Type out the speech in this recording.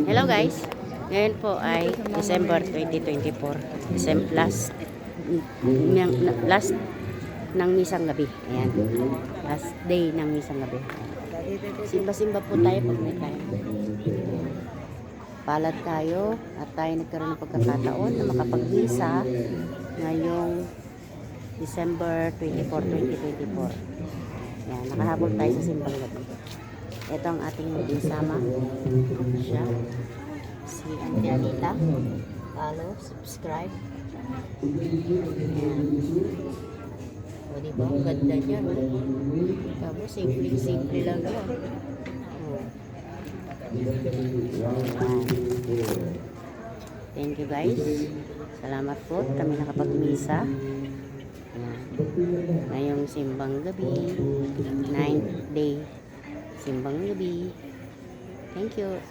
Hello guys. Ngayon po ay December 2024. Last ng misang gabi. Ayan. Last day ng misang gabi. Simba-simba po tayo pag may time. Palad tayo at tayo nagkaroon ng pagkakataon na makapag-misa ngayong December 24, 2024. Ayan, nakahabol tayo sa simbang gabi. Ito ang ating mag-isama. Siya. Si Auntie Anita. Follow, subscribe. Ayan. O, diba? Ang ganda niya. Tapos, simple lang yun. O. Ayan. Thank you guys. Salamat po. Kami nakapag-misa. Ngayong simbang gabi. 9th day. Simbang gabi. Thank you.